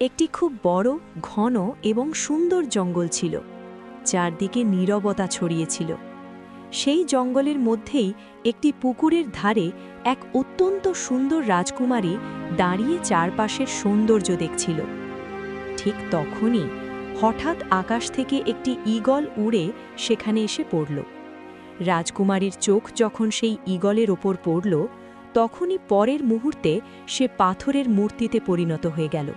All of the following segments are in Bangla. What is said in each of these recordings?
একটি খুব বড়, ঘন এবং সুন্দর জঙ্গল ছিল। চারদিকে নীরবতা ছড়িয়েছিল। সেই জঙ্গলের মধ্যেই একটি পুকুরের ধারে এক অত্যন্ত সুন্দর রাজকুমারী দাঁড়িয়ে চারপাশের সৌন্দর্য দেখছিল। ঠিক তখনই হঠাৎ আকাশ থেকে একটি ঈগল উড়ে সেখানে এসে পড়ল। রাজকুমারীর চোখ যখন সেই ঈগলের ওপর পড়ল, তখনই পরের মুহূর্তে সে পাথরের মূর্তিতে পরিণত হয়ে গেল।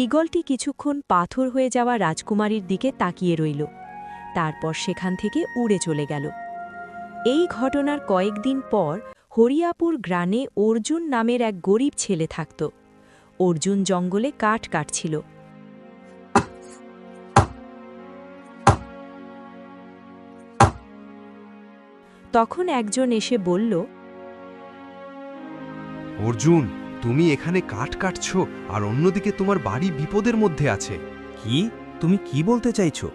ঈগলটি কিছুক্ষণ পাথর হয়ে যাওয়া রাজকুমারীর দিকে তাকিয়ে রইল, তারপর সেখান থেকে উড়ে চলে গেল। এই ঘটনার কয়েকদিন পর হরিয়াপুর গ্রামে অর্জুন নামের এক গরিব ছেলে থাকত। অর্জুন জঙ্গলে কাঠ কাটছিল। তখন একজন এসে বলল, অর্জুন, তুমি এখানে কাঠ কাটছো আর অন্যদিকে তোমার বাড়ি বিপদের মধ্যে আছে। কি? তুমি কি বলতে চাইছো?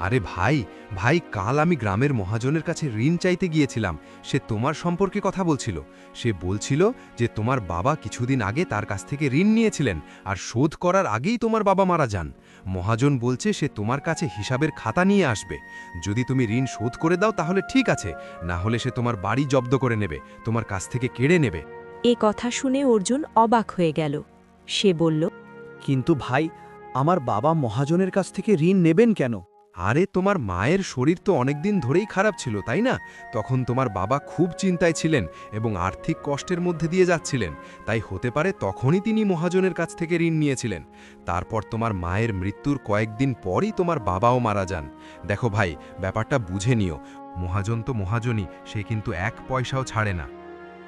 আরে ভাই, কাল আমি গ্রামের মহাজনের কাছে ঋণ চাইতে গিয়েছিলাম। সে তোমার সম্পর্কে কথা বলছিল। সে বলছিল যে তোমার বাবা কিছুদিন আগে তার কাছ থেকে ঋণ নিয়েছিলেন, আর শোধ করার আগেই তোমার বাবা মারা যান। মহাজন বলছে সে তোমার কাছে হিসাবের খাতা নিয়ে আসবে। যদি তুমি ঋণ শোধ করে দাও তাহলে ঠিক আছে, না হলে সে তোমার বাড়ি জব্দ করে নেবে, তোমার কাছ থেকে কেড়ে নেবে। এ কথা শুনে অর্জুন অবাক হয়ে গেল। সে বলল, কিন্তু ভাই, আমার বাবা মহাজনের কাছ থেকে ঋণ নেবেন কেন? আরে তোমার মায়ের শরীর তো অনেকদিন ধরেই খারাপ ছিল, তাই না? তখন তোমার বাবা খুব চিন্তায় ছিলেন এবং আর্থিক কষ্টের মধ্যে দিয়ে যাচ্ছিলেন। তাই হতে পারে তখনই তিনি মহাজনের কাছ থেকে ঋণ নিয়েছিলেন। তারপর তোমার মায়ের মৃত্যুর কয়েকদিন পরই তোমার বাবাও মারা যান। দেখো ভাই, ব্যাপারটা বুঝে নিও। মহাজন তো মহাজনই, সে কিন্তু এক পয়সাও ছাড়ে না।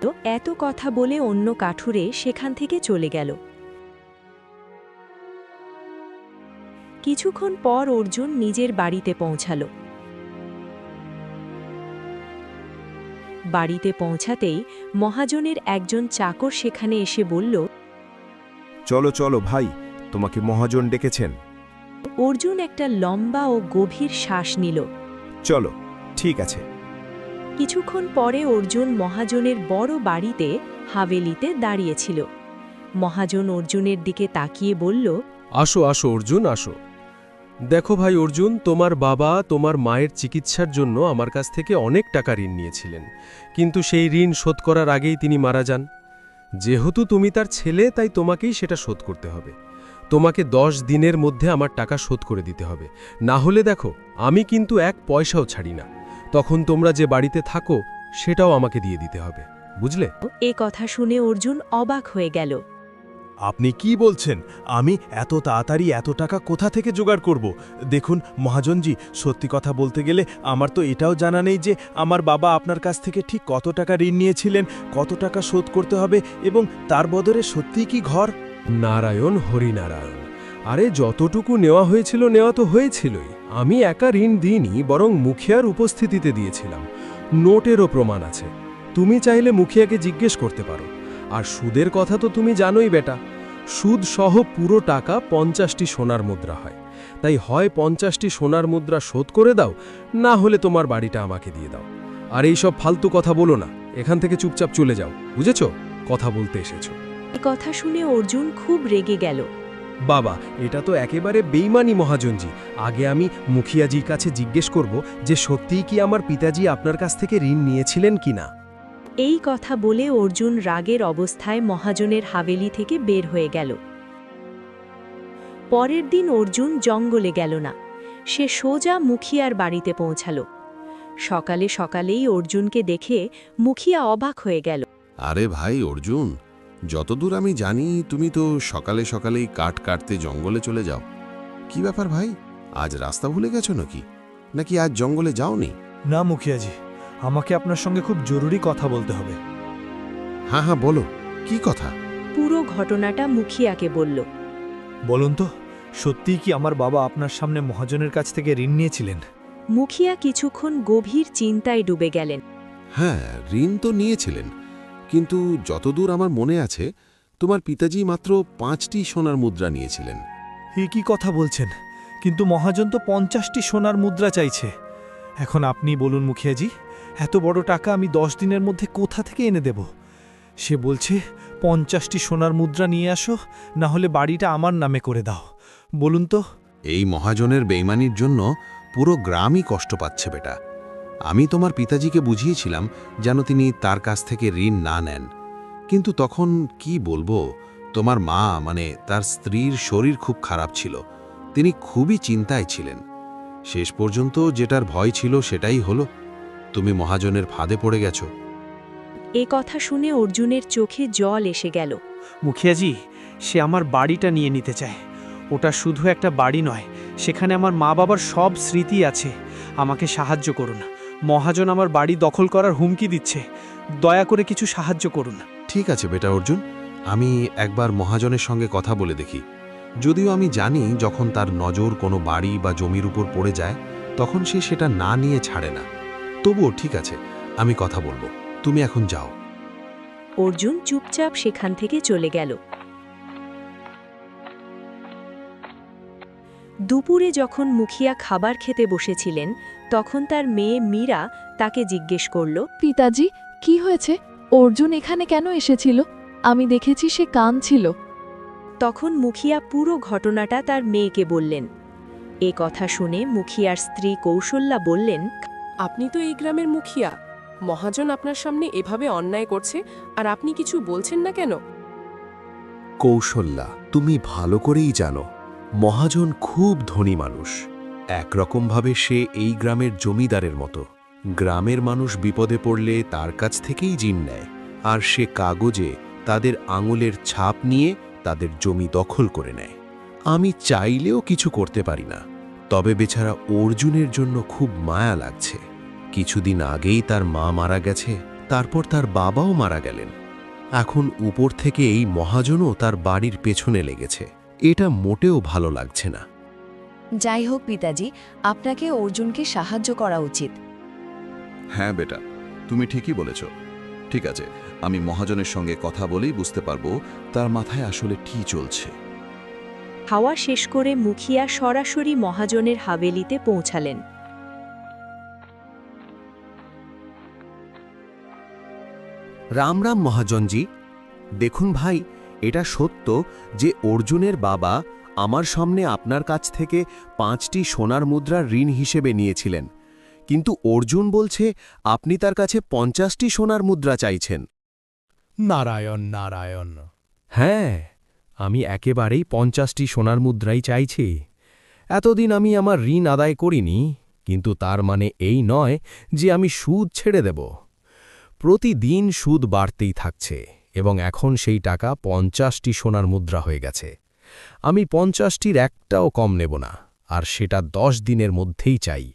তো এত কথা বলে অন্য কাঠুরে সেখান থেকে চলে গেল। কিছুক্ষণ পর অর্জুন নিজের বাড়িতে পৌঁছাল। বাড়িতে পৌঁছাতেই মহাজনের একজন চাকর সেখানে এসে বলল, চলো চলো ভাই, তোমাকে মহাজন ডেকেছেন। অর্জুন একটা লম্বা ও গভীর শ্বাস নিল। চলো, ঠিক আছে। কিছুক্ষণ পরে অর্জুন মহাজনের বড় বাড়িতে হাভেলিতে দাঁড়িয়েছিল। মহাজন অর্জুনের দিকে তাকিয়ে বলল, আসো আসো অর্জুন, আসো। দেখো ভাই অর্জুন, তোমার বাবা তোমার মায়ের চিকিৎসার জন্য আমার কাছ থেকে অনেক টাকা ঋণ নিয়েছিলেন, কিন্তু সেই ঋণ শোধ করার আগেই তিনি মারা যান। যেহেতু তুমি তার ছেলে, তাই তোমাকেই সেটা শোধ করতে হবে। তোমাকে 10 দিনের মধ্যে আমার টাকা শোধ করে দিতে হবে, না হলে দেখো আমি কিন্তু এক পয়সাও ছাড়ি না। তখন তোমরা যে বাড়িতে থাকো সেটাও আমাকে দিয়ে দিতে হবে, বুঝলে? এ কথা শুনে অর্জুন অবাক হয়ে গেল। আপনি কি বলছেন? আমি এত তাড়াতাড়ি এত টাকা কোথা থেকে জোগাড় করব? দেখুন মহাজনজি, সত্যি কথা বলতে গেলে আমার তো এটাও জানা নেই যে আমার বাবা আপনার কাছ থেকে ঠিক কত টাকা ঋণ নিয়েছিলেন, কত টাকা শোধ করতে হবে, এবং তার বদলে সত্যিই কি ঘর? নারায়ণ হরিনারায়ণ। আরে যতটুকু নেওয়া হয়েছিল নেওয়া তো হয়েছিলই। আমি একা ঋণ দিইনি, বরং মুখিয়ার উপস্থিতিতে দিয়েছিলাম। নোটেরও প্রমাণ আছে। তুমি চাইলে মুখিয়াকে জিজ্ঞেস করতে পারো। আর সুদের কথা তো তুমি জানোই বেটা। সুদ সহ পুরো টাকা 50টি সোনার মুদ্রা হয়। তাই হয় 50টি সোনার মুদ্রা শোধ করে দাও, না হলে তোমার বাড়িটা আমাকে দিয়ে দাও। আর এই সব ফালতু কথা বলো না, এখান থেকে চুপচাপ চলে যাও, বুঝেছো? কথা বলতে এসেছো। এ কথা শুনে অর্জুন খুব রেগে গেল। বাবা, এটা তো একেবারে বেইমানি মহাজনজি। আগে আমি মুখিয়াজির কাছে জিজ্ঞেস করব যে সত্যিই কি আমার পিতাজি আপনার কাছ থেকে ঋণ নিয়েছিলেন কিনা। এই কথা বলে অর্জুন রাগের অবস্থায় মহাজনের হাভেলি থেকে বের হয়ে গেল। পরের দিন অর্জুন জঙ্গলে গেল না, সে সোজা মুখিয়ার বাড়িতে পৌঁছাল। সকালে সকালেই অর্জুনকে দেখে মুখিয়া অবাক হয়ে গেল। আরে ভাই অর্জুন, যতদূর আমি জানি তুমি তো সকালে সকালেই কাঠ কাটতে জঙ্গলে চলে যাও। কি ব্যাপার ভাই, আজ রাস্তা ভুলে গেছো নাকি আজ জঙ্গলে যাওনি? না মুখিয়াজি, আমাকে আপনার সঙ্গে খুব জরুরি কথা বলতে হবে। হ্যাঁ হ্যাঁ, বলো, কি কথা? পুরো ঘটনাটা মুখিয়াকে বলল। বলুন তো, সত্যিই কি আমার বাবা আপনার সামনে মহাজনের কাছ থেকে ঋণ নিয়েছিলেন? মুখিয়া কিছুক্ষণ গভীর চিন্তায় ডুবে গেলেন। হ্যাঁ, ঋণ তো নিয়েছিলেন, কিন্তু যতদূর আমার মনে আছে তোমার পিতাজি মাত্র 5টি সোনার মুদ্রা নিয়েছিলেন। এ কি কথা বলছেন? কিন্তু মহাজন তো 50টি সোনার মুদ্রা চাইছে। এখন আপনি বলুন মুখিয়াজি, এত বড় টাকা আমি 10 দিনের মধ্যে কোথা থেকে এনে দেব? সে বলছে 50টি সোনার মুদ্রা নিয়ে আসো, না হলে বাড়িটা আমার নামে করে দাও। বলুন তো। এই মহাজনের বেইমানির জন্য পুরো গ্রামই কষ্ট পাচ্ছে বেটা। আমি তোমার পিতাজিকে বুঝিয়েছিলাম যেন তিনি তার কাছ থেকে ঋণ না নেন, কিন্তু তখন কি বলবো, তোমার মা মানে তার স্ত্রীর শরীর খুব খারাপ ছিল, তিনি খুবই চিন্তায় ছিলেন। শেষ পর্যন্ত যেটার ভয় ছিল সেটাই হলো, তুমি মহাজনের ফাঁদে পড়ে গেছো। এ কথা শুনে অর্জুনের চোখে জল এসে গেল। মুখিয়াজি, সে আমার বাড়িটা নিয়ে নিতে চায়। ওটা শুধু একটা বাড়ি নয়, সেখানে আমার মা বাবার সব স্মৃতি আছে। আমাকে সাহায্য করুন। মহাজন আমার বাড়ি দখল করার হুমকি দিচ্ছে। দয়া করে কিছু সাহায্য করুন। ঠিক আছে বেটা অর্জুন, আমি একবার মহাজনের সঙ্গে কথা বলে দেখি। যদিও আমি জানি যখন তার নজর কোনো বাড়ি বা জমির উপর পড়ে যায় তখন সে সেটা না নিয়ে ছাড়ে না। তবুও ঠিক আছে, আমি কথা বলবো, তুমি এখন যাও। অর্জুন চুপচাপ সেখান থেকে চলে গেল। দুপুরে যখন মুখিয়া খাবার খেতে বসেছিলেন, তখন তার মেয়ে মীরা তাকে জিজ্ঞেস করল, পিতাজি, কি হয়েছে? অর্জুন এখানে কেন এসেছিল? আমি দেখেছি সে কাঁদছিল। তখন মুখিয়া পুরো ঘটনাটা তার মেয়েকে বললেন। এ কথা শুনে মুখিয়ার স্ত্রী কৌশল্যা বললেন, আপনি তো এই গ্রামের মুখিয়া। মহাজন আপনার সামনে এভাবে অন্যায় করছে, আর আপনি কিছু বলছেন না কেন? কৌশল্যা, তুমি ভালো করেই জানো মহাজন খুব ধনী মানুষ। একরকমভাবে সে এই গ্রামের জমিদারের মতো। গ্রামের মানুষ বিপদে পড়লে তার কাছ থেকেই ঋণ নেয়, আর সে কাগজে তাদের আঙুলের ছাপ নিয়ে তাদের জমি দখল করে নেয়। আমি চাইলেও কিছু করতে পারি না। তবে বেচারা অর্জুনের জন্য খুব মায়া লাগছে। কিছুদিন আগেই তার মা মারা গেছে, তারপর তার বাবাও মারা গেলেন। এখন উপর থেকে এই মহাজনও তার বাড়ির পেছনে লেগেছে। এটা মোটেও ভালো লাগছে না। যাই হোক পিতাজি, আপনাকে অর্জুনকে সাহায্য করা উচিত। হ্যাঁ বেটা, তুমি ঠিকই বলেছ। ঠিক আছে, আমি মহাজনের সঙ্গে কথা বলেই বুঝতে পারবো তার মাথায় আসলে কি চলছে। খাওয়া শেষ করে মুখিয়া সরাসরি মহাজনের হাভেলিতে পৌঁছালেন। রাম রাম মহাজনজি। দেখুন ভাই, এটা সত্য যে অর্জুনের বাবা আমার সামনে আপনার কাছ থেকে 5টি সোনার মুদ্রা ঋণ হিসেবে নিয়েছিলেন, কিন্তু অর্জুন বলছে আপনি তার কাছে 50টি সোনার মুদ্রা চাইছেন। নারায়ণ নারায়ণ। হ্যাঁ, আমি একেবারেই 50টি সোনার মুদ্রাই চাইছি। এতদিন আমি আমার ঋণ আদায় করিনি, কিন্তু তার মানে এই নয় যে আমি সুদ ছেড়ে দেব। প্রতিদিন সুদ বাড়তেই থাকছে এবং এখন সেই টাকা 50টি সোনার মুদ্রা হয়ে গেছে। আমি 50টির একটাও কম নেব না, আর সেটা 10 দিনের মধ্যেই চাই।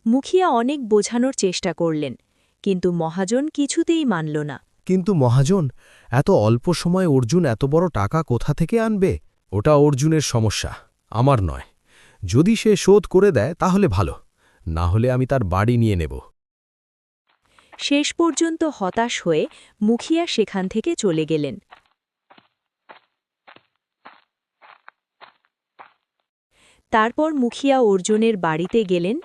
মুখিয়া অনেক বোঝানোর চেষ্টা করলেন, কিন্তু মহাজন কিছুতেই মানল না। কিন্তু মহাজন, এত অল্প সময় অর্জুন এত বড় টাকা কোথা থেকে আনবে? ওটা অর্জুনের সমস্যা, আমার নয়। যদি সে শোধ করে দেয় তাহলে ভালো, না হলে আমি তার বাড়ি নিয়ে নেব। শেষ পর্যন্ত হতাশ হয়ে মুখিয়া সেখান থেকে চলে গেলেন। তারপর মুখিয়া অর্জুনের বাড়িতে গেলেন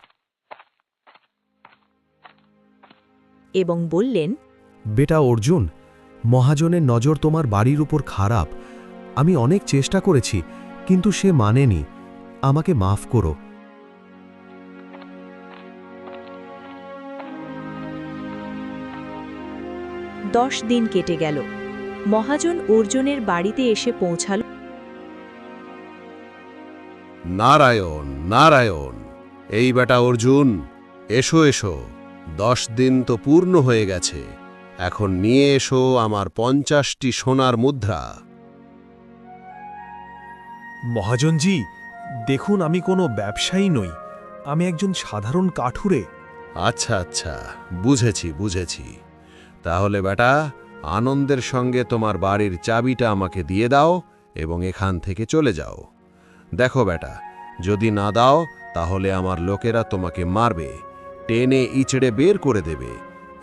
এবং বললেন, বেটা অর্জুন, মহাজনের নজর তোমার বাড়ির উপর খারাপ। আমি অনেক চেষ্টা করেছি, কিন্তু সে মানেনি। আমাকে মাফ করো। দশ দিন কেটে গেল। মহাজন অর্জুনের বাড়িতে এসে পৌঁছাল। নারায়ণ নারায়ণ। এই বেটা অর্জুন, এসো এসো। 10 দিন তো পূর্ণ হয়ে গেছে, এখন নিয়ে এসো আমার 50টি সোনার মুদ্রা। মহাজনজি, দেখুন আমি কোনো ব্যবসায়ী নই, আমি একজন সাধারণ কাঠুরে। আচ্ছা আচ্ছা, বুঝেছি বুঝেছি। তাহলে বেটা, আনন্দের সঙ্গে তোমার বাড়ির চাবিটা আমাকে দিয়ে দাও এবং এখান থেকে চলে যাও। দেখো বেটা, যদি না দাও তাহলে আমার লোকেরা তোমাকে মারবে, টেনে ইচড়ে বের করে দেবে।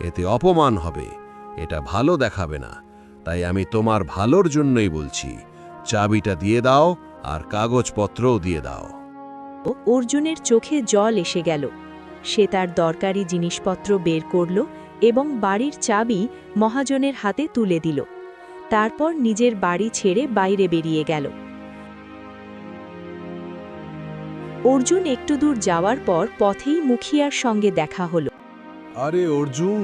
এতে অপমান হবে, এটা ভালো দেখাবে না। তাই আমি তোমার ভালোর জন্যই বলছি, চাবিটা দিয়ে দাও আর কাগজপত্রও দিয়ে দাও। অর্জুনের চোখে জল এসে গেল। সে তার দরকারি জিনিসপত্র বের করল এবং বাড়ির চাবি মহাজনের হাতে তুলে দিল। তারপর নিজের বাড়ি ছেড়ে বাইরে বেরিয়ে গেল। অর্জুন একটু দূর যাওয়ার পর পথেই মুখিয়ার সঙ্গে দেখা হল। আরে অর্জুন,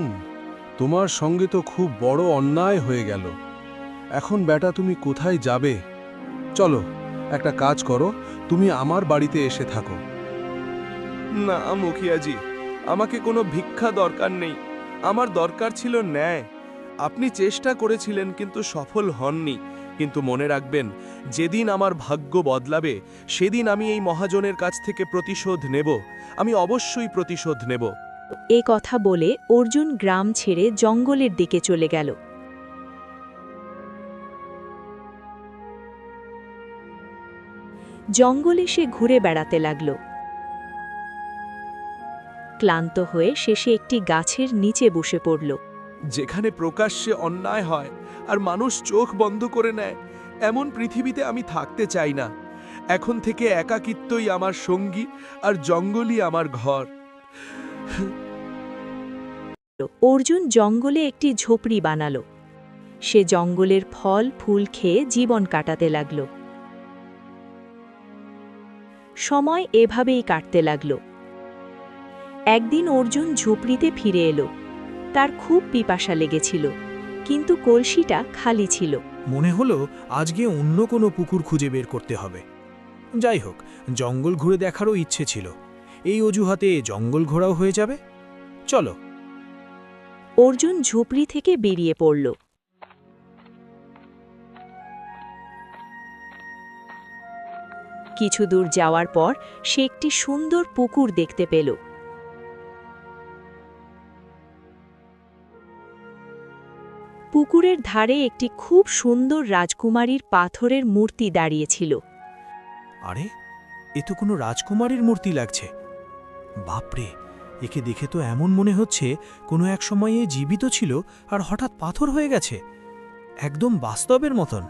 তোমার সঙ্গে তো খুব বড় অন্যায় হয়ে গেল। এখন বেটা তুমি কোথায় যাবে? চলো, একটা কাজ করো, তুমি আমার বাড়িতে এসে থাকো। না মুখিয়াজি, আমাকে কোনো ভিক্ষা দরকার নেই। আমার দরকার ছিল ন্যায়। আপনি চেষ্টা করেছিলেন কিন্তু সফল হননি। কিন্তু মনে রাখবেন, যেদিন আমার ভাগ্য বদলাবে সেদিন আমি এই মহাজনের কাছ থেকে প্রতিশোধ নেব। আমি অবশ্যই প্রতিশোধ নেব। এ কথা বলে অর্জুন গ্রাম ছেড়ে জঙ্গলের দিকে চলে গেল। জঙ্গলে সে ঘুরে বেড়াতে লাগল। ক্লান্ত হয়ে শেষে একটি গাছের নিচে বসে পড়ল। যেখানে প্রকাশ্যে অন্যায় হয় আর মানুষ চোখ বন্ধ করে নেয়, এমন পৃথিবীতে আমি থাকতে চাই না। এখন থেকে একাকিত্বই আমার সঙ্গী আর জঙ্গলই আমার ঘর। অর্জুন জঙ্গলে একটি ঝোপড়ি বানাল। সে জঙ্গলের ফল ফুল খেয়ে জীবন কাটাতে লাগল। সময় এভাবেই কাটতে লাগল। একদিন অর্জুন ঝুপড়িতে ফিরে এলো। তার খুব পিপাসা লেগেছিল, কিন্তু কলসিটা খালি ছিল। মনে হলো আজকে অন্য কোনো পুকুর খুঁজে বের করতে হবে। যাই হোক, জঙ্গল ঘুরে দেখারও ইচ্ছে ছিল। এই অজুহাতে জঙ্গল ঘোরাও হয়ে যাবে। চলো। অর্জুন ঝুপড়ি থেকে বেরিয়ে পড়ল। কিছু দূর যাওয়ার পর সে একটি সুন্দর পুকুর দেখতে পেল। পুকুরের ধারে একটি খুব সুন্দর রাজকুমারীর পাথরের মূর্তি দাঁড়িয়েছিল। আরে, এ তো কোনো রাজকুমারীর মূর্তি লাগছে। বাপরে, একে দেখে তো এমন মনে হচ্ছে কোনো এক সময়ে জীবিত ছিল আর হঠাৎ পাথর হয়ে গেছে। একদম বাস্তবের মতন।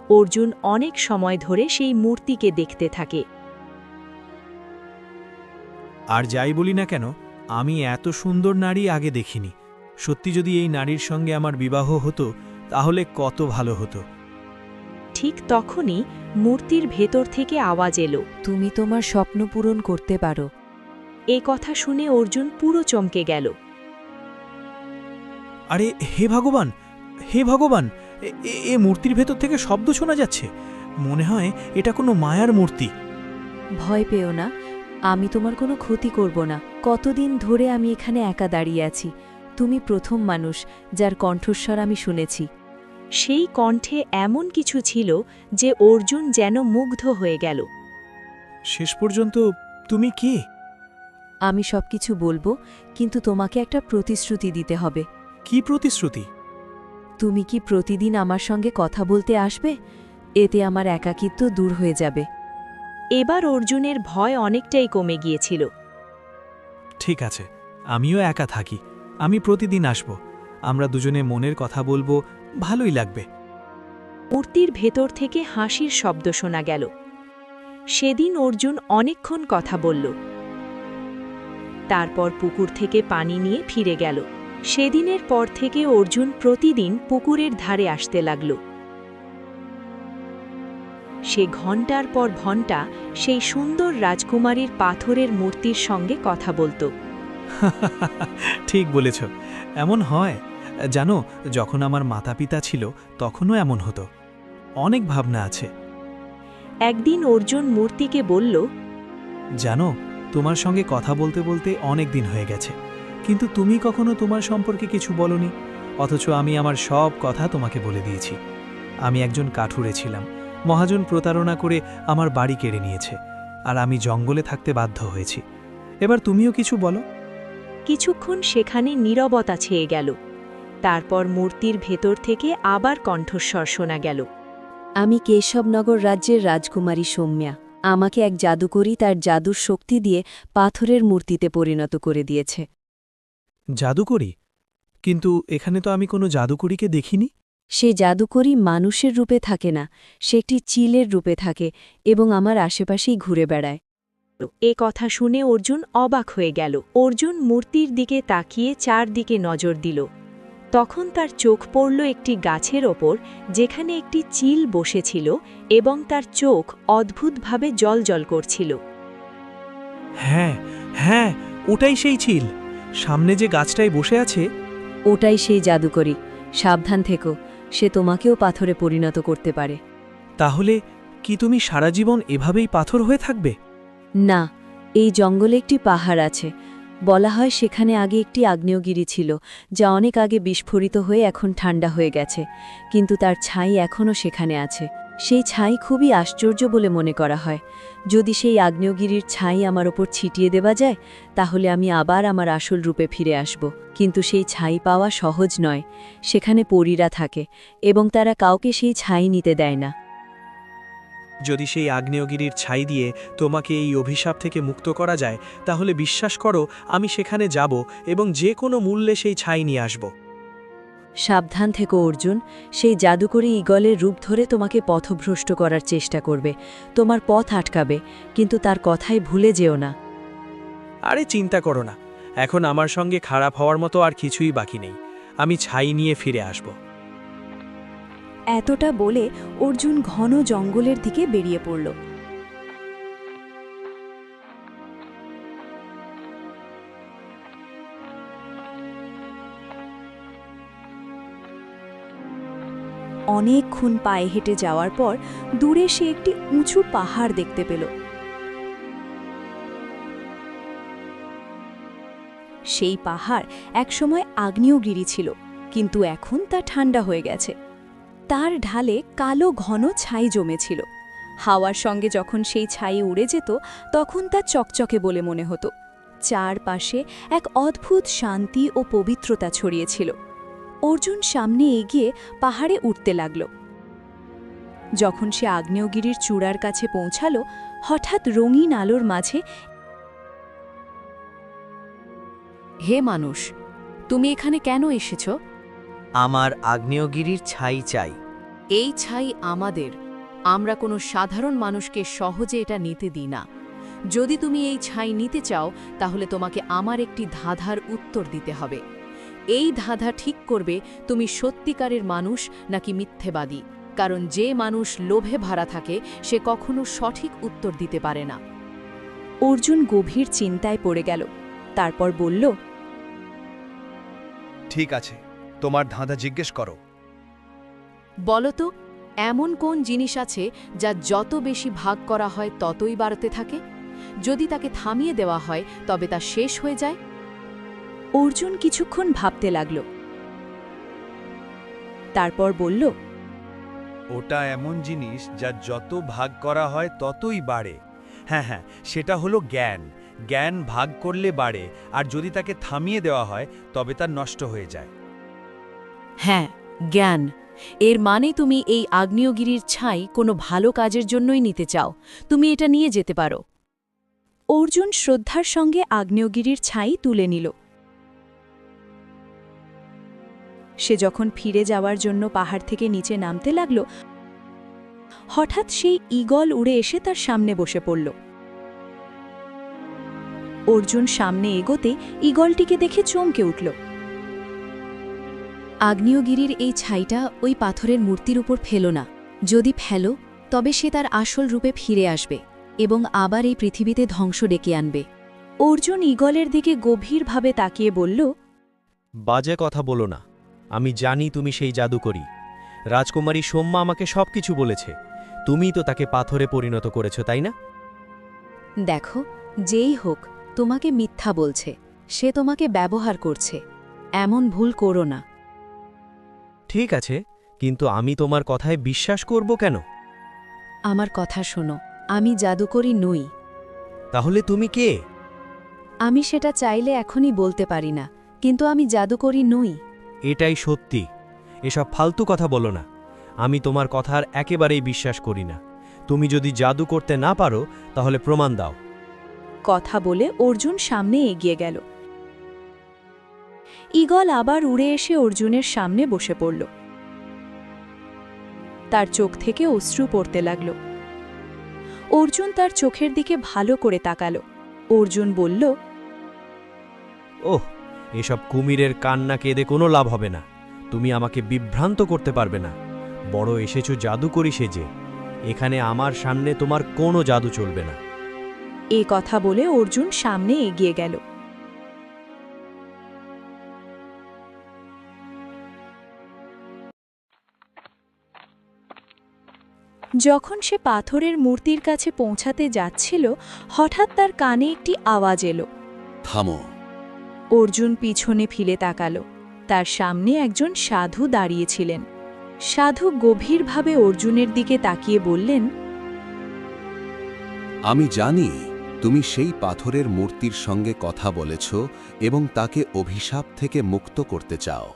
অর্জুন অনেক সময় ধরে সেই মূর্তিকে দেখতে থাকে। আর যাই বলি না কেন, আমি এত সুন্দর নারী আগে দেখিনি। সত্যি যদি এই নারীর সঙ্গে আমার বিবাহ হতো তাহলে কত ভালো হতো। ঠিক তখনই মূর্তির ভেতর থেকে আওয়াজ এলো, তুমি তোমার স্বপ্ন পূরণ করতে পারো। এ কথা শুনে অর্জুন পুরো চমকে গেল। আরে হে ভগবান, হে ভগবান, এ মূর্তির ভেতর থেকে শব্দ শোনা যাচ্ছে। মনে হয় এটা কোনো মায়ার মূর্তি। ভয় পেও না, আমি তোমার কোনো ক্ষতি করব না। কতদিন ধরে আমি এখানে একা দাঁড়িয়ে আছি। তুমি প্রথম মানুষ যার কণ্ঠস্বর আমি শুনেছি। সেই কণ্ঠে এমন কিছু ছিল যে অর্জুন যেন মুগ্ধ হয়ে গেল। শেষ পর্যন্ত তুমি কে? আমি সবকিছু বলবো, কিন্তু তোমাকে একটা প্রতিশ্রুতি দিতে হবে। কি প্রতিশ্রুতি? তুমি কি প্রতিদিন আমার সঙ্গে কথা বলতে আসবে? এতে আমার একাকিত্ব দূর হয়ে যাবে। এবার অর্জুনের ভয় অনেকটাই কমে গিয়েছিল। ঠিক আছে, আমিও একা থাকি। আমি প্রতিদিন আসব। আমরা দুজনে মনের কথা বলবো, ভালোই লাগবে। মূর্তির ভেতর থেকে হাসির শব্দ শোনা গেল। সেদিন অর্জুন অনেকক্ষণ কথা বলল। তারপর পুকুর থেকে পানি নিয়ে ফিরে গেল। সেদিনের পর থেকে অর্জুন প্রতিদিন পুকুরের ধারে আসতে লাগল। সে ঘণ্টার পর ঘণ্টা সেই সুন্দর রাজকুমারীর পাথরের মূর্তির সঙ্গে কথা বলত। ঠিক বলেছ, এমন হয়। জানো, যখন আমার মাতাপিতা ছিল তখনও এমন হতো। অনেক ভাবনা আছে। একদিন অর্জুন মূর্তিকে বলল, জানো, তোমার সঙ্গে কথা বলতে বলতে অনেক দিন হয়ে গেছে, কিন্তু তুমি কখনো তোমার সম্পর্কে কিছু বলনি। অথচ আমি আমার সব কথা তোমাকে বলে দিয়েছি। আমি একজন কাঠুরে ছিলাম। মহাজন প্রতারণা করে আমার বাড়ি কেড়ে নিয়েছে, আর আমি জঙ্গলে থাকতে বাধ্য হয়েছি। এবার তুমিও কিছু বলো। কিছুক্ষণ সেখানে নীরবতা ছেয়ে গেল। তারপর মূর্তির ভেতর থেকে আবার কণ্ঠস্বর শোনা গেল, আমি কেশবনগর রাজ্যের রাজকুমারী সৌম্যা। আমাকে এক জাদুকরী তার জাদুর শক্তি দিয়ে পাথরের মূর্তিতে পরিণত করে দিয়েছে। জাদুকরী? কিন্তু এখানে তো আমি কোনো জাদুকরীকে দেখিনি। সে জাদুকরী মানুষের রূপে থাকে না, সে একটি চিলের রূপে থাকে এবং আমার আশেপাশেই ঘুরে বেড়ায়। এ কথা শুনে অর্জুন অবাক হয়ে গেল। অর্জুন মূর্তির দিকে তাকিয়ে চারদিকে নজর দিল। তখন তার চোখ পড়ল একটি গাছের ওপর, যেখানে একটি চিল বসেছিল এবং তার চোখ অদ্ভুতভাবে জ্বলজ্বল করছিল। হ্যাঁ হ্যাঁ, ওটাই সেই চিল। সামনে যে গাছটায় বসে আছে। ওটাই সেই জাদুকরী। সাবধান থেকো, সে তোমাকেও পাথরে পরিণত করতে পারে। তাহলে কি তুমি সারা জীবন এভাবেই পাথর হয়ে থাকবে? না, এই জঙ্গলে একটি পাহাড় আছে। বলা হয় সেখানে আগে একটি আগ্নেয়গিরি ছিল, যা অনেক আগে বিস্ফোরিত হয়ে এখন ঠান্ডা হয়ে গেছে, কিন্তু তার ছাই এখনও সেখানে আছে। সেই ছাই খুবই আশ্চর্য বলে মনে করা হয়। যদি সেই আগ্নেয়গিরির ছাই আমার ওপর ছিটিয়ে দেওয়া যায়, তাহলে আমি আবার আমার আসল রূপে ফিরে আসব। কিন্তু সেই ছাই পাওয়া সহজ নয়। সেখানে পরীরা থাকে এবং তারা কাউকে সেই ছাই নিতে দেয় না। যদি সেই আগ্নেয়গিরির ছাই দিয়ে তোমাকে এই অভিশাপ থেকে মুক্ত করা যায়, তাহলে বিশ্বাস করো আমি সেখানে যাব এবং যে কোনো মূল্যে সেই ছাই নিয়ে আসব। সাবধান থেকো অর্জুন, সেই জাদুকরী ঈগলের রূপ ধরে তোমাকে পথভ্রষ্ট করার চেষ্টা করবে, তোমার পথ আটকাবে, কিন্তু তার কথাই ভুলে যেও না। আরে চিন্তা করো না, এখন আমার সঙ্গে খারাপ হওয়ার মতো আর কিছুই বাকি নেই। আমি ছাই নিয়ে ফিরে আসব। এতটা বলে অর্জুন ঘন জঙ্গলের দিকে বেরিয়ে পড়ল। অনেকক্ষণ পায়ে হেঁটে যাওয়ার পর দূরে সে একটি উঁচু পাহাড় দেখতে পেল। সেই পাহাড় একসময় আগ্নেয়গিরি ছিল, কিন্তু এখন তা ঠান্ডা হয়ে গেছে। তার ঢালে কালো ঘন ছাই জমেছিল। হাওয়ার সঙ্গে যখন সেই ছাই উড়ে যেত, তখন তা চকচকে বলে মনে হতো। চারপাশে এক অদ্ভুত শান্তি ও পবিত্রতা ছড়িয়েছিল। অর্জুন সামনে এগিয়ে পাহাড়ে উঠতে লাগল। যখন সে আগ্নেয়গিরির চূড়ার কাছে পৌঁছাল, হঠাৎ রঙিন আলোর মাঝে, হে মানুষ, তুমি এখানে কেন এসেছ? আমার আগ্নেয়গিরির ছাই চাই। এই ছাই আমাদের। আমরা কোনো সাধারণ মানুষকে সহজে এটা নিতে দিই না। যদি তুমি এই ছাই নিতে চাও, তাহলে তোমাকে আমার একটি ধাঁধার উত্তর দিতে হবে। এই ধাঁধা ঠিক করবে তুমি সত্যিকারের মানুষ নাকি মিথ্যেবাদী, কারণ যে মানুষ লোভে ভরা থাকে সে কখনো সঠিক উত্তর দিতে পারে না। অর্জুন গভীর চিন্তায় পড়ে গেল। তারপর বলল, ঠিক আছে, তোমার ধাঁধা জিজ্ঞেস করো। বলো তো, এমন কোন জিনিস আছে যা যত বেশি ভাগ করা হয় ততই বাড়তে থাকে? যদি তাকে থামিয়ে দেওয়া হয় তবে তা শেষ হয়ে যায়। অর্জুন কিছুক্ষণ ভাবতে লাগল। তারপর বলল, ওটা এমন জিনিস যা যত ভাগ করা হয় ততই বাড়ে। হ্যাঁ হ্যাঁ, সেটা হলো জ্ঞান। জ্ঞান ভাগ করলে বাড়ে, আর যদি তাকে থামিয়ে দেওয়া হয় তবে তা নষ্ট হয়ে যায়। হ্যাঁ, জ্ঞান। এর মানে তুমি এই আগ্নেয়গিরির ছাই কোনো ভালো কাজের জন্যই নিতে চাও। তুমি এটা নিয়ে যেতে পারো। অর্জুন শ্রদ্ধার সঙ্গে আগ্নেয়গিরির ছাই তুলে নিল। সে যখন ফিরে যাওয়ার জন্য পাহাড় থেকে নিচে নামতে লাগল, হঠাৎ সেই ঈগল উড়ে এসে তার সামনে বসে পড়ল। অর্জুন সামনে এগোতে ঈগলটিকে দেখে চমকে উঠল। আগ্নেয়গিরির এই ছাইটা ওই পাথরের মূর্তির উপর ফেলো না। যদি ফেলো, তবে সে তার আসল রূপে ফিরে আসবে এবং আবার এই পৃথিবীতে ধ্বংস ডেকে আনবে। অর্জুন ঈগলের দিকে গভীরভাবে তাকিয়ে বলল, বাজে কথা বলো না। আমি জানি তুমি সেই জাদুকরী। রাজকুমারী সোম্মা আমাকে সবকিছু বলেছে। তুমিই তো তাকে পাথরে পরিণত করেছ, তাই না? দেখো, যেই হোক তোমাকে মিথ্যা বলছে, সে তোমাকে ব্যবহার করছে। এমন ভুল করো না। ঠিক আছে, কিন্তু আমি তোমার কথায় বিশ্বাস করব কেন? আমার কথা শোনো, আমি জাদুকরী নই। তাহলে তুমি কে? আমি সেটা চাইলে এখনই বলতে পারি না, কিন্তু আমি জাদুকরী নই। এটাই সত্যি। এসব ফালতু কথা বলো না। আমি তোমার কথার একেবারেই বিশ্বাস করি না। তুমি যদি জাদু করতে না পারো, তাহলে প্রমাণ দাও। কথা বলে অর্জুন সামনে এগিয়ে গেল। ঈগল আবার উড়ে এসে অর্জুনের সামনে বসে পড়ল। তার চোখ থেকে অশ্রু পড়তে লাগল। অর্জুন তার চোখের দিকে ভালো করে তাকাল। অর্জুন বলল, ওহ, এসব কুমিরের কান্না কেঁদে কোনো লাভ হবে না। তুমি আমাকে বিভ্রান্ত করতে পারবে না। বড় এসেছো জাদুকরি সেজে, এখানে আমার সামনে তোমার কোনো জাদু চলবে না। এ কথা বলে অর্জুন সামনে এগিয়ে গেল। যখন সে পাথরের মূর্তির কাছে পৌঁছাতে যাচ্ছিল, হঠাৎ তার কানে একটি আওয়াজ এলো। থামো। অর্জুন পিছনে ফিরে তাকালো। তার সামনে একজন সাধু দাঁড়িয়েছিলেন। সাধু গভীরভাবে অর্জুনের দিকে তাকিয়ে বললেন, আমি জানি তুমি সেই পাথরের মূর্তির সঙ্গে কথা বলেছ এবং তাকে অভিশাপ থেকে মুক্ত করতে চাও।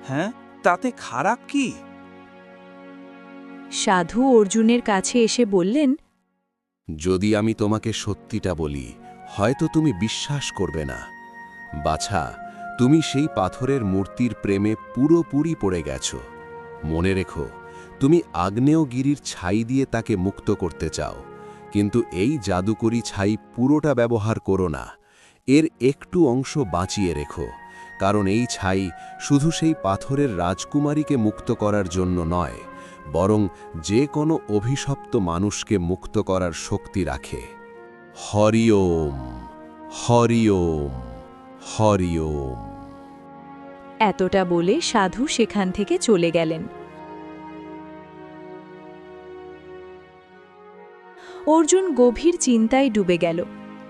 হ্যাঁ, তাতে খারাপ কি? সাধু অর্জুনের কাছে এসে বললেন, যদি আমি তোমাকে সত্যিটা বলি, হয়তো তুমি বিশ্বাস করবে না। বাছা, তুমি সেই পাথরের মূর্তির প্রেমে পুরোপুরি পড়ে গেছ। মনে রেখো, তুমি আগ্নেয়গিরির ছাই দিয়ে তাকে মুক্ত করতে চাও, কিন্তু এই জাদুকরি ছাই পুরোটা ব্যবহার করো না। এর একটু অংশ বাঁচিয়ে রেখো, কারণ এই ছাই শুধু সেই পাথরের রাজকুমারীকে মুক্ত করার জন্য নয়, বরং যে কোনো অভিশপ্ত মানুষকে মুক্ত করার শক্তি রাখে। হরি ওম, হরি ওম, হরি ওম। এতটা বলে সাধু সেখান থেকে চলে গেলেন। অর্জুন গভীর চিন্তায় ডুবে গেল।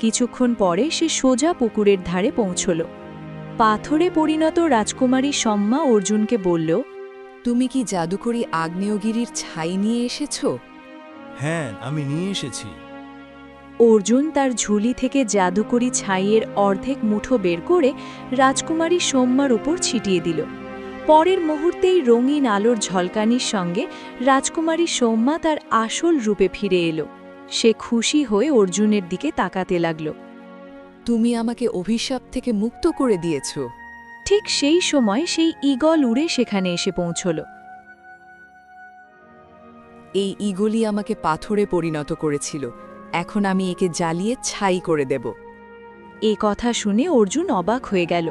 কিছুক্ষণ পরে সে সোজা পুকুরের ধারে পৌঁছল। পাথরে পরিণত রাজকুমারী সম্মা অর্জুনকে বলল, তুমি কি জাদুকরি আগ্নেয়গিরির ছাই নিয়ে এসেছো? হ্যাঁ, আমি নিয়ে এসেছি। অর্জুন তার ঝুলি থেকে জাদুকরি ছাইয়ের অর্ধেক মুঠো বের করে রাজকুমারী সোম্মার উপর ছিটিয়ে দিল। পরের মুহূর্তেই রঙিন আলোর ঝলকানির সঙ্গে রাজকুমারী সোম্মা তার আসল রূপে ফিরে এলো। সে খুশি হয়ে অর্জুনের দিকে তাকাতে লাগল। তুমি আমাকে অভিশাপ থেকে মুক্ত করে দিয়েছ। ঠিক সেই সময় সেই ঈগল উড়ে সেখানে এসে পৌঁছল। এই ঈগলই আমাকে পাথরে পরিণত করেছিল। এখন আমি একে জ্বালিয়ে ছাই করে দেব। এ কথা শুনে অর্জুন অবাক হয়ে গেল।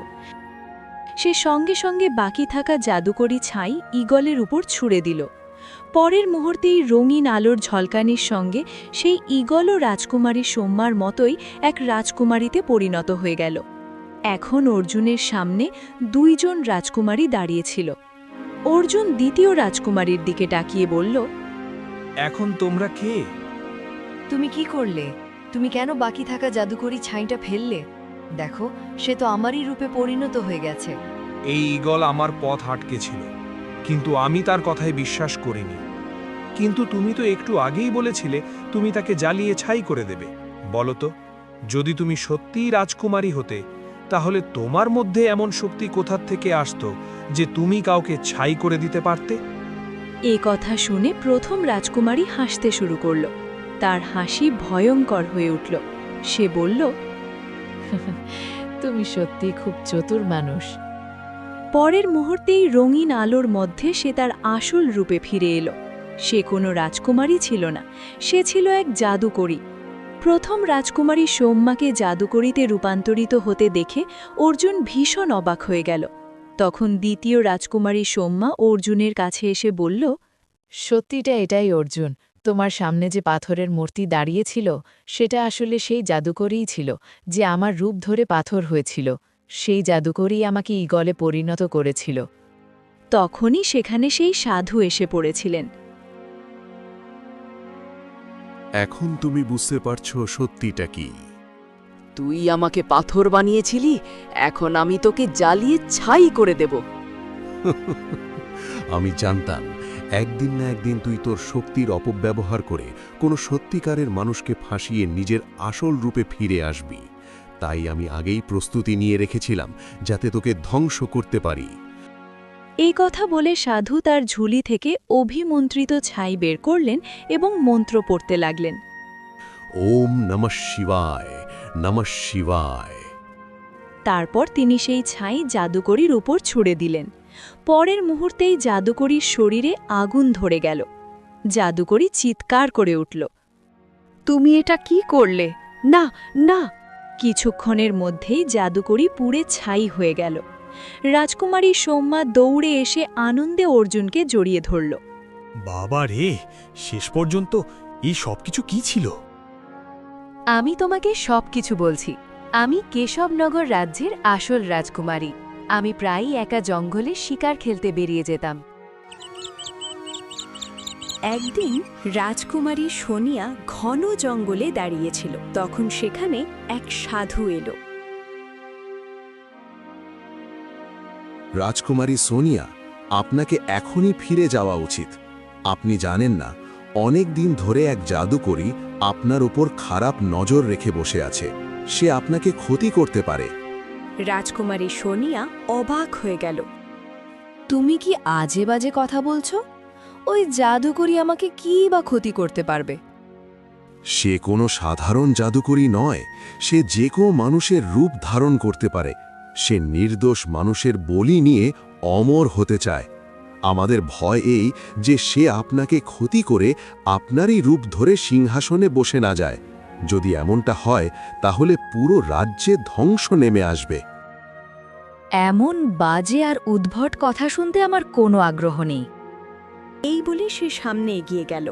সে সঙ্গে সঙ্গে বাকি থাকা জাদুকরি ছাই ঈগলের উপর ছুঁড়ে দিল। পরের মুহূর্তেই রঙিন আলোর ঝলকানির সঙ্গে সেই ঈগলও রাজকুমারী সোম্মার মতোই এক রাজকুমারীতে পরিণত হয়ে গেল। এখন অর্জুনের সামনে দুইজন রাজকুমারী দাঁড়িয়েছিল। অর্জুন দ্বিতীয় রাজকুমারীর দিকে তাকিয়ে বলল, এখন তোমরা কে? তুমি কি করলে? তুমি কেন বাকি থাকা জাদুকরি ছাইটা ফেললে? দেখো, সে তো আমারই রূপে পরিণত হয়ে গেছে। এই ঈগল আমার পথ আটকেছিল, কিন্তু আমি তার কথায় বিশ্বাস করিনি। কিন্তু তুমি তো একটু আগেই বলেছিলে তুমি তাকে জ্বালিয়ে ছাই করে দেবে। বলো তো, যদি তুমি সত্যিই রাজকুমারী হতে, তাহলে তোমার মধ্যে এমন শক্তি কোথা থেকে আসতো যে তুমি কাউকে ছাই করে দিতে পারতে? এ কথা শুনে প্রথম রাজকুমারী হাসতে শুরু করল। তার হাসি ভয়ঙ্কর হয়ে উঠল। সে বলল, তুমি সত্যি খুব চতুর মানুষ। পরের মুহূর্তেই রঙিন আলোর মধ্যে সে তার আসল রূপে ফিরে এলো। সে কোনো রাজকুমারী ছিল না, সে ছিল এক জাদুকরী। প্রথম রাজকুমারী সোম্মাকে জাদুকরীতে রূপান্তরিত হতে দেখে অর্জুন ভীষণ অবাক হয়ে গেল। তখন দ্বিতীয় রাজকুমারী সোম্মা অর্জুনের কাছে এসে বলল, সত্যিটা এটাই অর্জুন, তোমার সামনে যে পাথরের মূর্তি দাঁড়িয়েছিল সেটা আসলে সেই জাদুকরীই ছিল, যে আমার রূপ ধরে পাথর হয়েছিল। সেই জাদুকরী আমাকে ঈগলে পরিণত করেছিল। তখনই সেখানে সেই সাধু এসে পড়েছিলেন। এখন তুমি বুঝতে পারছো সত্যিটা কি? তুই আমাকে পাথর বানিয়েছিলি, এখন আমি তোকে জ্বালিয়ে ছাই করে দেব। আমি জানতাম একদিন না একদিন তুই তোর শক্তির অপব্যবহার করে কোনো সত্যিকারের মানুষকে ফাঁসিয়ে নিজের আসল রূপে ফিরে আসবি। তাই আমি আগেই প্রস্তুতি নিয়ে রেখেছিলাম, যাতে তোকে ধ্বংস করতে পারি। এই কথা বলে সাধু তার ঝুলি থেকে অভিমন্ত্রিত ছাই বের করলেন এবং মন্ত্র পড়তে লাগলেন। ওম নমঃ শিবায়, নমঃ শিবায়। তারপর তিনি সেই ছাই জাদুকরীর উপর ছুঁড়ে দিলেন। পরের মুহূর্তেই জাদুকরীর শরীরে আগুন ধরে গেল। জাদুকরী চিৎকার করে উঠল, তুমি এটা কি করলে? না না! কিছুক্ষণের মধ্যেই জাদুকরী পুড়ে ছাই হয়ে গেল। রাজকুমারী সোম্মা দৌড়ে এসে আনন্দে অর্জুনকে জড়িয়ে ধরল। বাবা রে, শেষ পর্যন্ত এই সবকিছু কি ছিল? আমি তোমাকে সবকিছু বলছি। আমি কেশবনগর রাজ্যের আসল রাজকুমারী। আমি প্রায়ই একা জঙ্গলে শিকার খেলতে বেরিয়ে যেতাম। একদিন রাজকুমারী সোনিয়া ঘন জঙ্গলে দাঁড়িয়েছিল। তখন সেখানে এক সাধু এলো। রাজকুমারী সোনিয়া, আপনাকে এখনই ফিরে যাওয়া উচিত। আপনি জানেন না, অনেক দিন ধরে এক জাদুকরী আপনার উপর খারাপ নজর রেখে বসে আছে। সে আপনাকে ক্ষতি করতে পারে। রাজকুমারী সোনিয়া অবাক হয়ে গেল। তুমি কি আজে বাজে কথা বলছো? ওই জাদুকরী আমাকে কি বা ক্ষতি করতে পারবে? সে কোনো সাধারণ জাদুকরী নয়। সে যে কোনো মানুষের রূপ ধারণ করতে পারে। সে নির্দোষ মানুষের বলি নিয়ে অমর হতে চায়। আমাদের ভয় এই যে সে আপনাকে ক্ষতি করে আপনারই রূপ ধরে সিংহাসনে বসে না যায়। যদি এমনটা হয় তাহলে পুরো রাজ্যে ধ্বংস নেমে আসবে। এমন বাজে আর উদ্ভট কথা শুনতে আমার কোনো আগ্রহ নেই। এই বলে সে সামনে এগিয়ে গেল।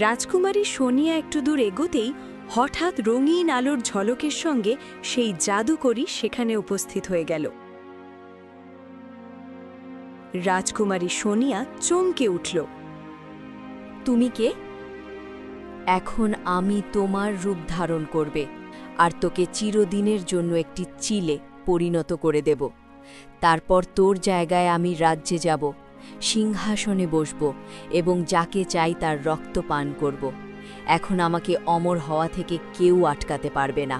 রাজকুমারী সোনিয়া একটু দূর এগোতেই হঠাৎ রঙিন আলোর ঝলকের সঙ্গে সেই জাদুকরী সেখানে উপস্থিত হয়ে গেল। রাজকুমারী সোনিয়া চমকে উঠল। তুমি কে? এখন আমি তোমার রূপ ধারণ করবে আর তোকে চিরদিনের জন্য একটি চিলে পরিণত করে দেব। তারপর তোর জায়গায় আমি রাজ্যে যাব, সিংহাসনে বসব এবং যাকে চাই তার রক্ত পান করব। এখন আমাকে অমর হওয়া থেকে কেউ আটকাতে পারবে না।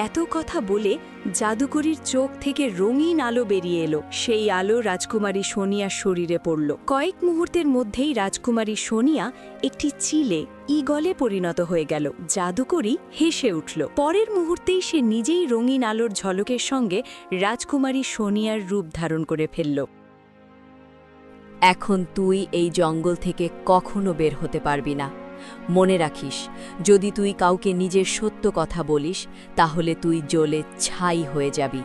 এত কথা বলে জাদুকরীর চোখ থেকে রঙিন আলো বেরিয়ে এলো। সেই আলো রাজকুমারী সোনিয়ার শরীরে পড়ল। কয়েক মুহূর্তের মধ্যেই রাজকুমারী সোনিয়া একটি চিলে ঈগলে পরিণত হয়ে গেল। জাদুকরী হেসে উঠল। পরের মুহূর্তেই সে নিজেই রঙিন আলোর ঝলকের সঙ্গে রাজকুমারী সোনিয়ার রূপ ধারণ করে ফেলল। এখন তুই এই জঙ্গল থেকে কখনো বের হতে পারবি না। মনে রাখিস, যদি তুই কাউকে নিজের সত্য কথা বলিস তাহলে তুই জ্বলে ছাই হয়ে যাবি।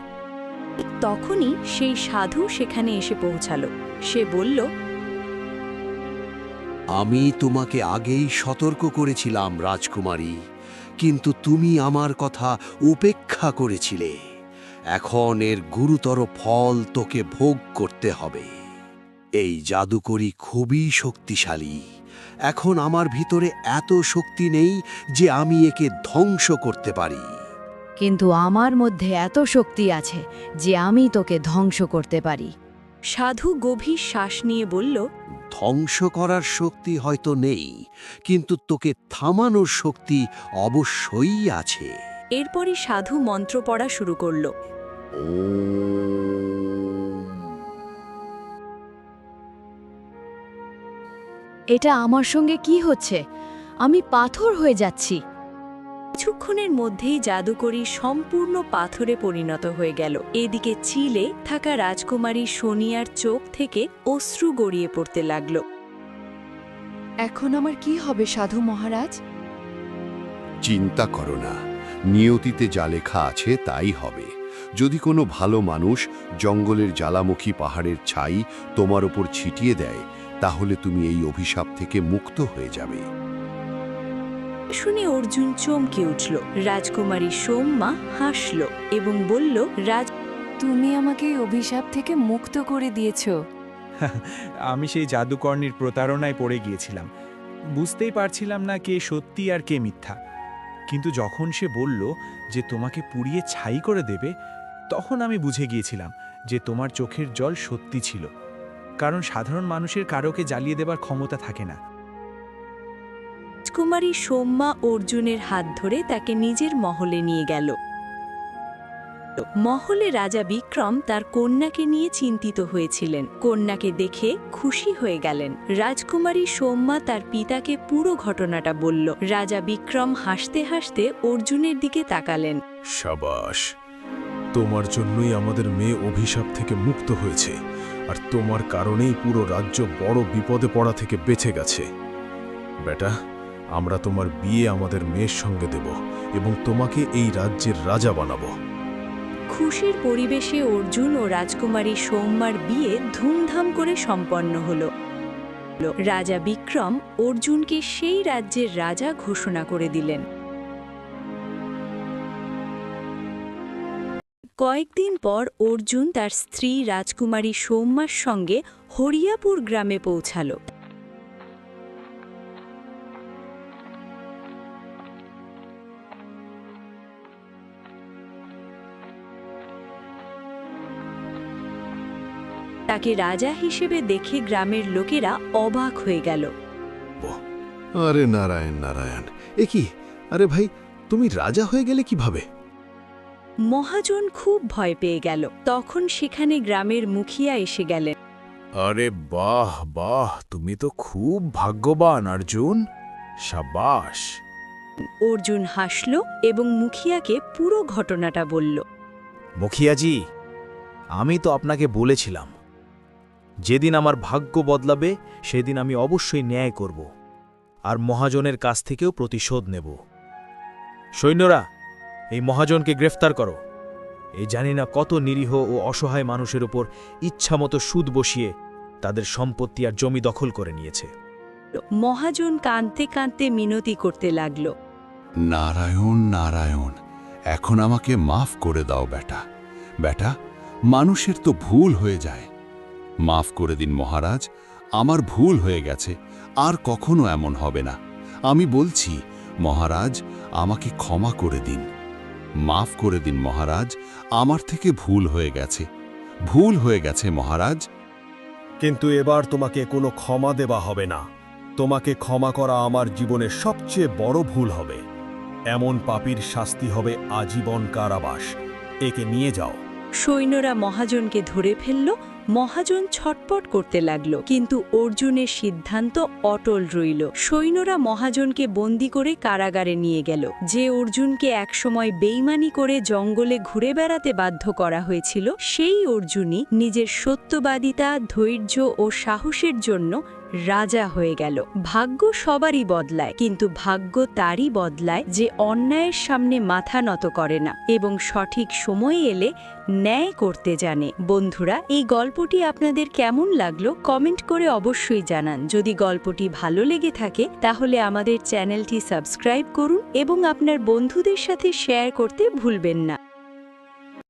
তখনই সেই সাধু সেখানে এসে পৌঁছালো। সে বলল, আমি তোমাকে আগেই সতর্ক করেছিলাম রাজকুমারী, কিন্তু তুমি আমার কথা উপেক্ষা করেছিলে। এখন এর গুরুতর ফল তোকে ভোগ করতে হবে। এই জাদুকরী খুবই শক্তিশালী। এখন আমার ভিতরে এত শক্তি নেই যে আমি একে ধ্বংস করতে পারি। কিন্তু আমার মধ্যে এত শক্তি আছে যে আমি তোকে ধ্বংস করতে পারি। সাধু গভীর শ্বাস নিয়ে বলল, ধ্বংস করার শক্তি হয়তো নেই, কিন্তু তোকে থামানোর শক্তি অবশ্যই আছে। এরপরই সাধু মন্ত্র পড়া শুরু করল। এটা আমার সঙ্গে কি হচ্ছে? আমি পাথর হয়ে যাচ্ছি। কিছুক্ষণের মধ্যেই জাদুকরী সম্পূর্ণ পাথরে পরিণত হয়ে গেল। এদিকে চিলে থাকা রাজকুমারী সোনিয়ার চোখ থেকে অশ্রু গড়িয়ে পড়তে লাগল। এখন আমার কি হবে সাধু মহারাজ? চিন্তা করো না, নিয়তিতে যা লেখা আছে তাই হবে। যদি কোনো ভালো মানুষ জঙ্গলের জ্বালামুখী পাহাড়ের ছাই তোমার ওপর ছিটিয়ে দেয়, তাহলে তুমি এই অভিশাপ থেকে মুক্ত হয়ে যাবে। শুনে অর্জুন চমকে উঠল। রাজকুমারী সোম্মা হাসল এবং বলল, তুমি আমাকে এই অভিশাপ থেকে মুক্ত করে দিয়েছ। আমি সেই জাদুকর্ণীর প্রতারণায় পড়ে গিয়েছিলাম। বুঝতেই পারছিলাম না কে সত্যি আর কে মিথ্যা। কিন্তু যখন সে বলল যে তোমাকে পুড়িয়ে ছাই করে দেবে, তখন আমি বুঝে গিয়েছিলাম যে তোমার চোখের জল সত্যি ছিল। কারণ সাধারণ মানুষের কারোকে জ্বালিয়ে দেবার ক্ষমতা থাকে না। রাজকুমারী সোম্মা অর্জুনের হাত ধরে তাকে নিজের মহলে নিয়ে গেল। মহলে রাজা বিক্রম তার কন্যাকে নিয়ে চিন্তিত হয়েছিলেন। কন্যাকে দেখে খুশি হয়ে গেলেন। রাজকুমারী সোম্মা তার পিতাকে পুরো ঘটনাটা বলল। রাজা বিক্রম হাসতে হাসতে অর্জুনের দিকে তাকালেন। সাবাস, তোমার জন্যই আমাদের মেয়ে অভিশাপ থেকে মুক্ত হয়েছে, আর তোমার কারণেই পুরো রাজ্য বড় বিপদে পড়া থেকে বেঁচে গেছে। বেটা, আমরা তোমার বিয়ে আমাদের মেয়ের সঙ্গে দেব এবং তোমাকে এই রাজ্যের রাজা বানাবো। খুশির পরিবেশে অর্জুন ও রাজকুমারী সৌম্যার বিয়ে ধুমধাম করে সম্পন্ন হল। রাজা বিক্রম অর্জুনকে সেই রাজ্যের রাজা ঘোষণা করে দিলেন। কয়েকদিন পর অর্জুন তার স্ত্রী রাজকুমারী সৌম্যার সঙ্গে হরিয়াপুর গ্রামে পৌঁছাল। তাকে রাজা হিসেবে দেখে গ্রামের লোকেরা অবাক হয়ে গেল। আরে নারায়ণ নারায়ণ, এ কি? আরে ভাই, তুমি রাজা হয়ে গেলে কিভাবে? মহাজন খুব ভয় পেয়ে গেল। তখন সেখানে গ্রামের মুখিয়া এসে গেলেন। আরে বাহ বাহ, তুমি তো খুব ভাগ্যবান অর্জুন, শাবাশ। অর্জুন হাসল এবং মুখিয়াকে পুরো ঘটনাটা বলল। মুখিয়াজি, আমি তো আপনাকে বলেছিলাম, যেদিন আমার ভাগ্য বদলাবে সেদিন আমি অবশ্যই ন্যায় করব আর মহাজনের কাছ থেকেও প্রতিশোধ নেব। সৈন্যরা, এই মহাজনকে গ্রেফতার করো। এই জানি না কত নিরীহ ও অসহায় মানুষের উপর ইচ্ছামতো সুদ বসিয়ে তাদের সম্পত্তি আর জমি দখল করে নিয়েছে। মহাজন কাঁদতে কাঁদতে মিনতি করতে লাগল। নারায়ণ নারায়ণ, এখন আমাকে মাফ করে দাও বেটা। বেটা, মানুষের তো ভুল হয়ে যায়। মাফ করে দিন মহারাজ, আমার ভুল হয়ে গেছে, আর কখনো এমন হবে না। আমি বলছি মহারাজ, আমাকে ক্ষমা করে দিন, মাফ করে দিন মহারাজ, আমার থেকে ভুল হয়ে গেছে, ভুল হয়ে গেছে মহারাজ। কিন্তু এবার তোমাকে কোনো ক্ষমা দেওয়া হবে না। তোমাকে ক্ষমা করা আমার জীবনের সবচেয়ে বড় ভুল হবে। এমন পাপীর শাস্তি হবে আজীবন কারাবাস। একে নিয়ে যাও। সৈন্যরা মহাজনকে ধরে ফেলল। মহাজন ছটপট করতে লাগল, কিন্তু অর্জুনের সিদ্ধান্ত অটল রইল। সৈন্যরা মহাজনকে বন্দী করে কারাগারে নিয়ে গেল। যে অর্জুনকে একসময় বেইমানি করে জঙ্গলে ঘুরে বেড়াতে বাধ্য করা হয়েছিল, সেই অর্জুনই নিজের সত্যবাদিতা, ধৈর্য ও সাহসের জন্য রাজা হয়ে গেল। ভাগ্য সবারই বদলায়, কিন্তু ভাগ্য তারই বদলায় যে অন্যায়ের সামনে মাথা নত করে না এবং সঠিক সময়ে এলে ন্যায় করতে জানে। বন্ধুরা, এই গল্পটি আপনাদের কেমন লাগলো কমেন্ট করে অবশ্যই জানান। যদি গল্পটি ভালো লেগে থাকে তাহলে আমাদের চ্যানেলটি সাবস্ক্রাইব করুন এবং আপনার বন্ধুদের সাথে শেয়ার করতে ভুলবেন না।